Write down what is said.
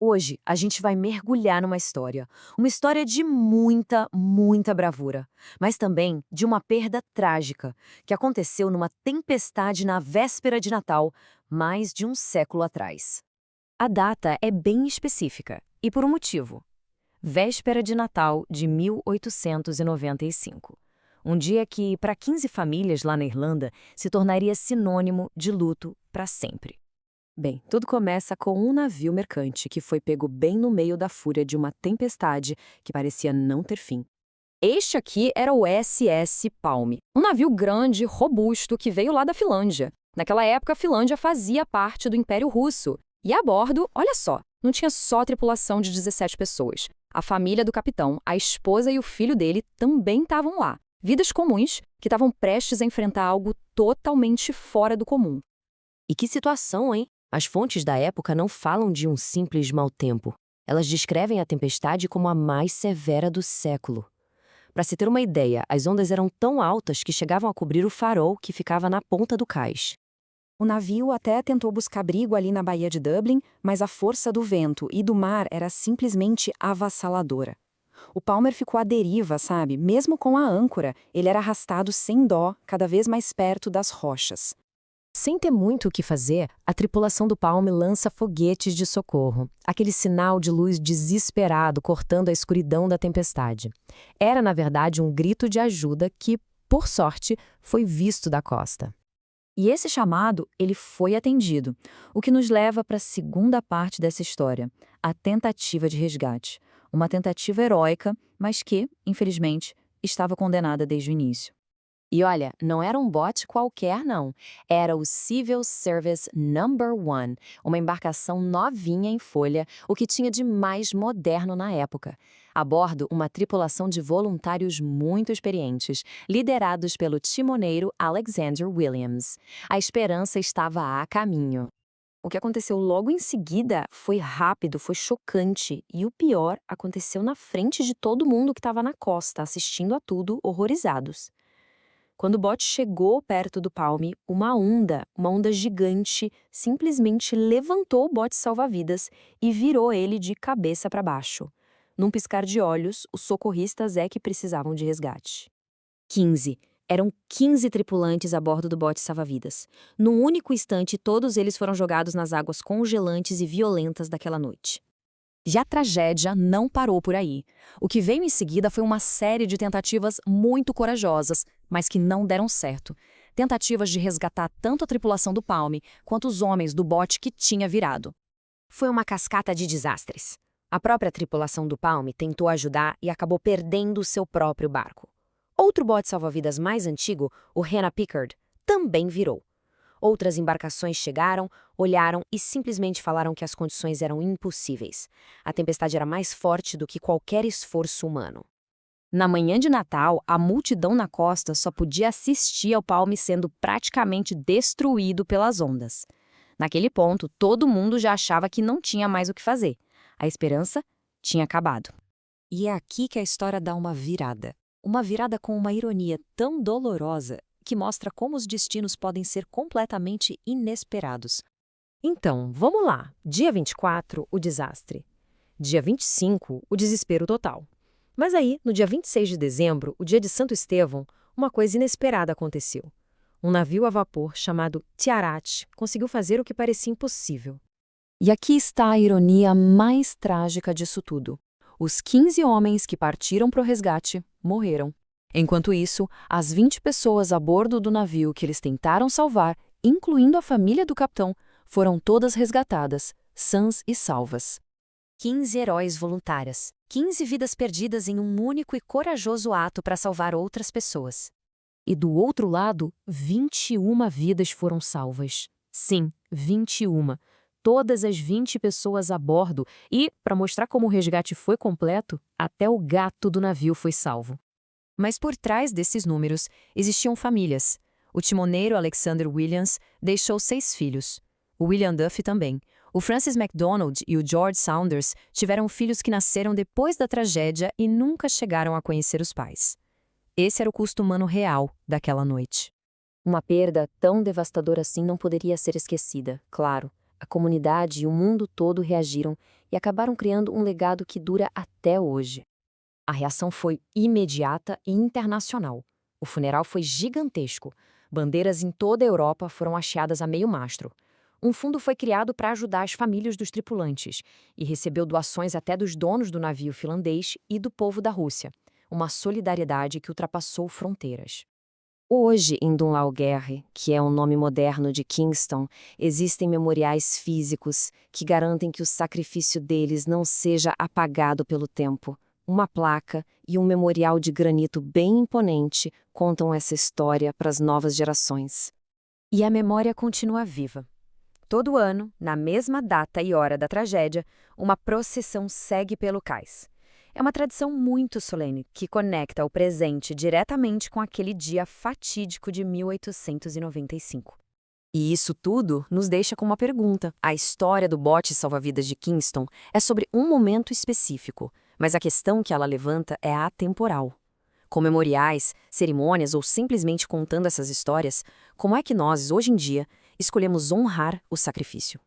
Hoje a gente vai mergulhar uma história de muita, muita bravura, mas também de uma perda trágica que aconteceu numa tempestade na véspera de Natal, mais de um século atrás. A data é bem específica, e por um motivo. Véspera de Natal de 1895. Um dia que, para 15 famílias lá na Irlanda, se tornaria sinônimo de luto para sempre. Bem, tudo começa com um navio mercante que foi pego bem no meio da fúria de uma tempestade que parecia não ter fim. Este aqui era o SS Palme, um navio grande, robusto, que veio lá da Finlândia. Naquela época, a Finlândia fazia parte do Império Russo. E a bordo, olha só, não tinha só tripulação de 17 pessoas. A família do capitão, a esposa e o filho dele também estavam lá. Vidas comuns que estavam prestes a enfrentar algo totalmente fora do comum. E que situação, hein? As fontes da época não falam de um simples mau tempo. Elas descrevem a tempestade como a mais severa do século. Para se ter uma ideia, as ondas eram tão altas que chegavam a cobrir o farol que ficava na ponta do cais. O navio até tentou buscar abrigo ali na Baía de Dublin, mas a força do vento e do mar era simplesmente avassaladora. O Palmer ficou à deriva, sabe? Mesmo com a âncora, ele era arrastado sem dó, cada vez mais perto das rochas. Sem ter muito o que fazer, a tripulação do Palme lança foguetes de socorro, aquele sinal de luz desesperado cortando a escuridão da tempestade. Era, na verdade, um grito de ajuda que, por sorte, foi visto da costa. E esse chamado, ele foi atendido, o que nos leva para a segunda parte dessa história, a tentativa de resgate. Uma tentativa heróica, mas que, infelizmente, estava condenada desde o início. E olha, não era um bote qualquer, não. Era o Civil Service Number One, uma embarcação novinha em folha, o que tinha de mais moderno na época. A bordo, uma tripulação de voluntários muito experientes, liderados pelo timoneiro Alexander Williams. A esperança estava a caminho. O que aconteceu logo em seguida foi rápido, foi chocante, e o pior aconteceu na frente de todo mundo que estava na costa, assistindo a tudo, horrorizados. Quando o bote chegou perto do Palme, uma onda gigante, simplesmente levantou o bote salva-vidas e virou ele de cabeça para baixo. Num piscar de olhos, os socorristas é que precisavam de resgate. 15. Eram 15 tripulantes a bordo do bote salva-vidas. Num único instante, todos eles foram jogados nas águas congelantes e violentas daquela noite. E a tragédia não parou por aí. O que veio em seguida foi uma série de tentativas muito corajosas, mas que não deram certo. Tentativas de resgatar tanto a tripulação do Palme quanto os homens do bote que tinha virado. Foi uma cascata de desastres. A própria tripulação do Palme tentou ajudar e acabou perdendo o seu próprio barco. Outro bote salva-vidas mais antigo, o Hannah Pickard, também virou. Outras embarcações chegaram, olharam e simplesmente falaram que as condições eram impossíveis. A tempestade era mais forte do que qualquer esforço humano. Na manhã de Natal, a multidão na costa só podia assistir ao Palme sendo praticamente destruído pelas ondas. Naquele ponto, todo mundo já achava que não tinha mais o que fazer. A esperança tinha acabado. E é aqui que a história dá uma virada. Uma virada com uma ironia tão dolorosa que mostra como os destinos podem ser completamente inesperados. Então, vamos lá. Dia 24, o desastre. Dia 25, o desespero total. Mas aí, no dia 26 de dezembro, o dia de Santo Estevão, uma coisa inesperada aconteceu. Um navio a vapor chamado Tiarat conseguiu fazer o que parecia impossível. E aqui está a ironia mais trágica disso tudo. Os 15 homens que partiram para o resgate morreram. Enquanto isso, as 20 pessoas a bordo do navio que eles tentaram salvar, incluindo a família do capitão, foram todas resgatadas, sãs e salvas. 15 heróis voluntários, 15 vidas perdidas em um único e corajoso ato para salvar outras pessoas. E do outro lado, 21 vidas foram salvas. Sim, 21. Todas as 20 pessoas a bordo e, para mostrar como o resgate foi completo, até o gato do navio foi salvo. Mas por trás desses números existiam famílias. O timoneiro Alexander Williams deixou 6 filhos. O William Duffy também. O Francis MacDonald e o George Saunders tiveram filhos que nasceram depois da tragédia e nunca chegaram a conhecer os pais. Esse era o custo humano real daquela noite. Uma perda tão devastadora assim não poderia ser esquecida, claro. A comunidade e o mundo todo reagiram, e acabaram criando um legado que dura até hoje. A reação foi imediata e internacional. O funeral foi gigantesco. Bandeiras em toda a Europa foram hasteadas a meio mastro. Um fundo foi criado para ajudar as famílias dos tripulantes e recebeu doações até dos donos do navio finlandês e do povo da Rússia. Uma solidariedade que ultrapassou fronteiras. Hoje, em Dunlawgerry, que é o nome moderno de Kingston, existem memoriais físicos que garantem que o sacrifício deles não seja apagado pelo tempo. Uma placa e um memorial de granito bem imponente contam essa história para as novas gerações. E a memória continua viva. Todo ano, na mesma data e hora da tragédia, uma procissão segue pelo cais. É uma tradição muito solene que conecta o presente diretamente com aquele dia fatídico de 1895. E isso tudo nos deixa com uma pergunta. A história do bote salva-vidas de Kingston é sobre um momento específico, mas a questão que ela levanta é atemporal. Com memoriais, cerimônias ou simplesmente contando essas histórias, como é que nós, hoje em dia, escolhemos honrar o sacrifício?